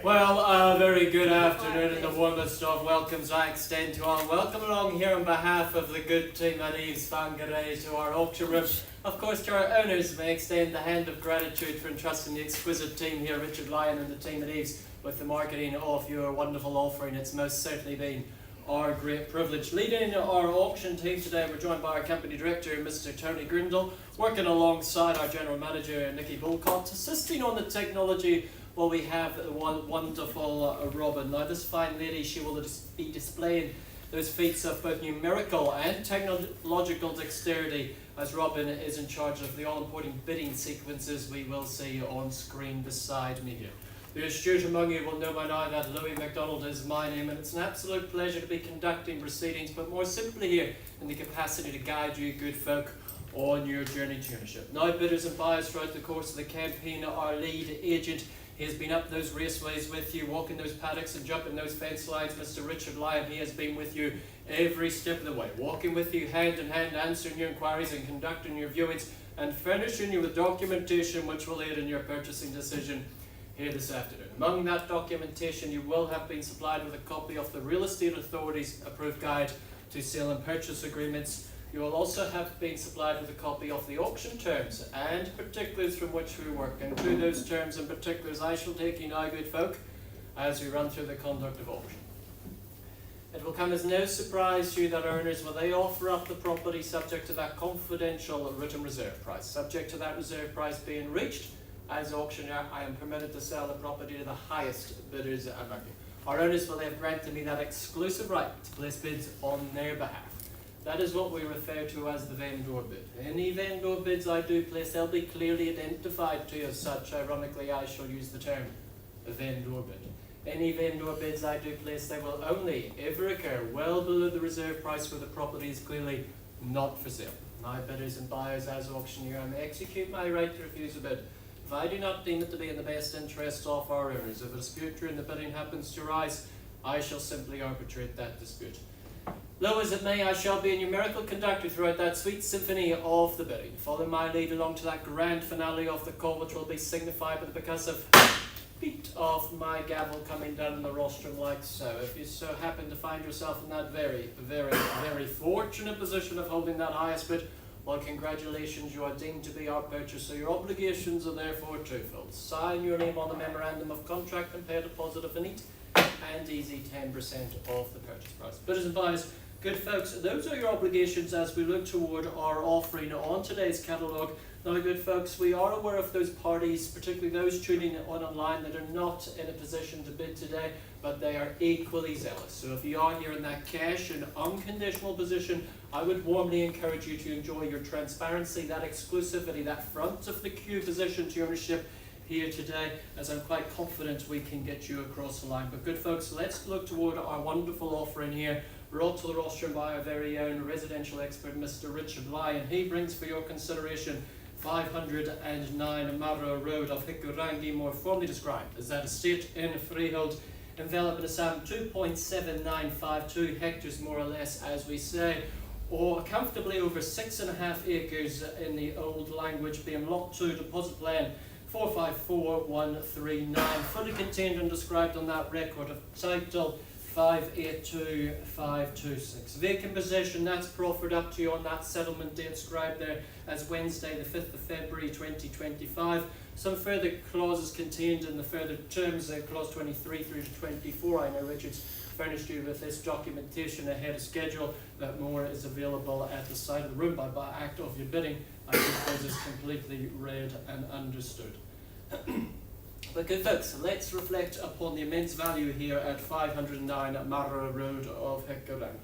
Well, a very good afternoon and the warmest of welcomes I extend to all. Welcome along here on behalf of the good team at EVES Whangarei to our auction room. Of course, to our owners, may extend the hand of gratitude for entrusting the exquisite team here, Richard Lyon and the team at EVES, with the marketing of your wonderful offering. It's most certainly been our great privilege. Leading our auction team today, we're joined by our company director, Mr. Tony Grindle, working alongside our general manager, Nikki Bulcott, assisting on the technology. Well, we have one wonderful Robin. Now, this fine lady, she will be displaying those feats of both numerical and technological dexterity, as Robin is in charge of the all-important bidding sequences we will see on screen beside me here. The astute among you will know by now that Louis MacDonald is my name, and it's an absolute pleasure to be conducting proceedings, but more simply here in the capacity to guide you, good folk, on your journey to ownership. Now, bidders and buyers throughout the course of the campaign, our lead agent, he has been up those raceways with you, walking those paddocks and jumping those fence lines. Mr. Richard Lyon, he has been with you every step of the way, walking with you hand in hand, answering your inquiries and conducting your viewings, and furnishing you with documentation which will aid in your purchasing decision here this afternoon. Among that documentation, you will have been supplied with a copy of the Real Estate Authority's approved guide to sale and purchase agreements. You will also have been supplied with a copy of the auction terms and particulars from which we work. And through those terms and particulars I shall take you now, good folk, as we run through the conduct of auction. It will come as no surprise to you that owners, when they offer up the property subject to that confidential written reserve price, subject to that reserve price being reached, as auctioneer, I am permitted to sell the property to the highest bidders among you. Our owners will have granted me that exclusive right to place bids on their behalf. That is what we refer to as the vendor bid. Any vendor bids I do place, they'll be clearly identified to you as such. Ironically, I shall use the term a vendor bid. Any vendor bids I do place, they will only ever occur well below the reserve price where the property is clearly not for sale. My bidders and buyers, as auctioneer, I may execute my right to refuse a bid if I do not deem it to be in the best interest of our owners. If a dispute during the bidding happens to arise, I shall simply arbitrate that dispute. Low as it may, I shall be a numerical conductor throughout that sweet symphony of the bidding. Follow my lead along to that grand finale of the call, which will be signified with the percussive beat of my gavel coming down the rostrum like so. If you so happen to find yourself in that very, very, very fortunate position of holding that highest bid, well, congratulations, you are deemed to be our purchaser. Your obligations are therefore twofold. Sign your name on the memorandum of contract and pay a deposit of a neat and easy 10% of the purchase price. Bidders and buyers, good folks, those are your obligations as we look toward our offering on today's catalogue. Now, good folks, we are aware of those parties, particularly those tuning in online, that are not in a position to bid today, but they are equally zealous. So if you are here in that cash and unconditional position, I would warmly encourage you to enjoy your transparency, that exclusivity, that front of the queue position to ownership here today, as I'm quite confident we can get you across the line. But good folks, let's look toward our wonderful offering here, brought to the rostrum by our very own residential expert, Mr. Richard Lyon. He brings for your consideration 509 Marua Road of Hikurangi, more formally described as that estate in freehold, enveloping a sum 2.7952 hectares, more or less, as we say, or comfortably over 6.5 acres in the old language, being lot 2, deposit plan 454139, fully contained and described on that record of title 582526. Vacant possession, that's proffered up to you on that settlement date described there as Wednesday the 5th of February 2025. Some further clauses contained in the further terms, clause 23 through to 24. I know Richard's furnished you with this documentation ahead of schedule, but more is available at the side of the room by act of your bidding. I think this is completely read and understood. But good folks, let's reflect upon the immense value here at 509 Marua Road of Hikurangi.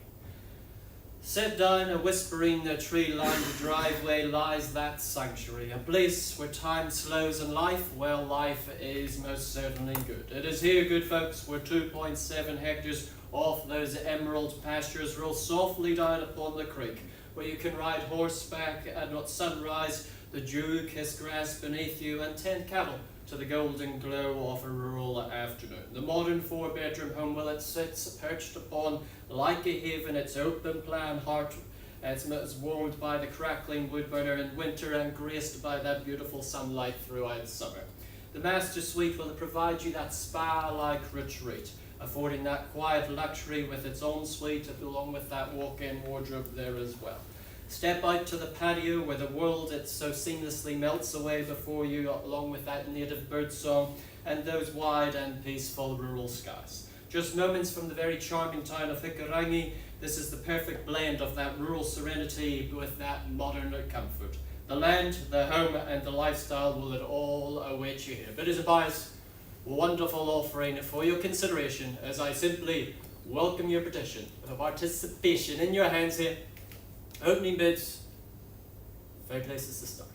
Set down a whispering tree-lined driveway lies that sanctuary, a place where time slows and life, well, life is most certainly good. It is here, good folks, where 2.7 hectares of those emerald pastures roll softly down upon the creek, where you can ride horseback at sunrise, the dew-kissed grass beneath you, and tend cattle to the golden glow of a rural afternoon. The modern 4-bedroom home, well, it sits perched upon, like a haven, its open plan heart. It's warmed by the crackling wood burner in winter and graced by that beautiful sunlight throughout summer. The master suite will provide you that spa-like retreat, affording that quiet luxury with its own suite along with that walk-in wardrobe there as well. Step out to the patio where the world it so seamlessly melts away before you, along with that native bird song and those wide and peaceful rural skies. Just moments from the very charming town of Hikurangi, this is the perfect blend of that rural serenity with that modern comfort. The land, the home and the lifestyle will it all await you here. Bidders and buyers, wonderful offering for your consideration as I simply welcome your petition with participation in your hands here. Opening bids, fair places to start.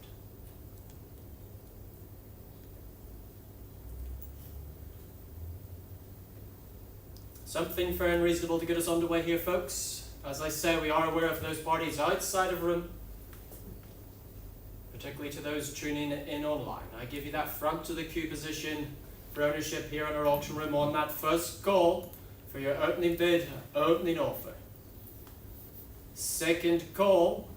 Something fair and reasonable to get us underway here, folks. As I say, we are aware of those parties outside of room, particularly to those tuning in online. I give you that front to the queue position for ownership here in our auction room on that first call for your opening bid, opening offer. Second call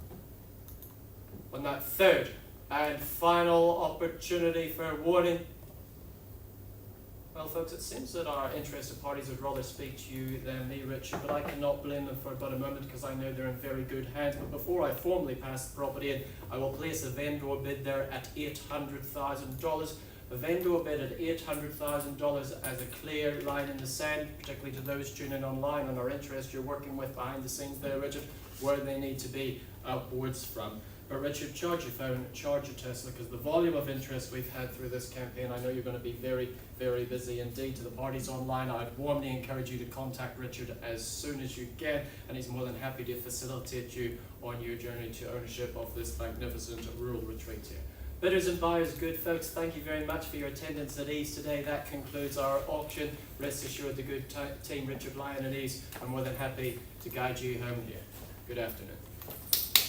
on that third and final opportunity for warning. Well, folks, it seems that our interested parties would rather speak to you than me, Richard, but I cannot blame them for but a moment because I know they're in very good hands. But before I formally pass the property in, I will place a vendor bid there at $800,000. A vendor bid at $800,000 as a clear line in the sand, particularly to those tuning online on our interest you're working with behind the scenes there, Richard, where they need to be upwards from. But Richard, charge your phone, charge your Tesla, because the volume of interest we've had through this campaign, I know you're going to be very, very busy indeed. To the parties online, I'd warmly encourage you to contact Richard as soon as you can, and he's more than happy to facilitate you on your journey to ownership of this magnificent rural retreat here. Bidders and buyers, good folks, thank you very much for your attendance at EVES today. That concludes our auction. Rest assured the good team, Richard Lyon at EVES, are more than happy to guide you home here. Good afternoon.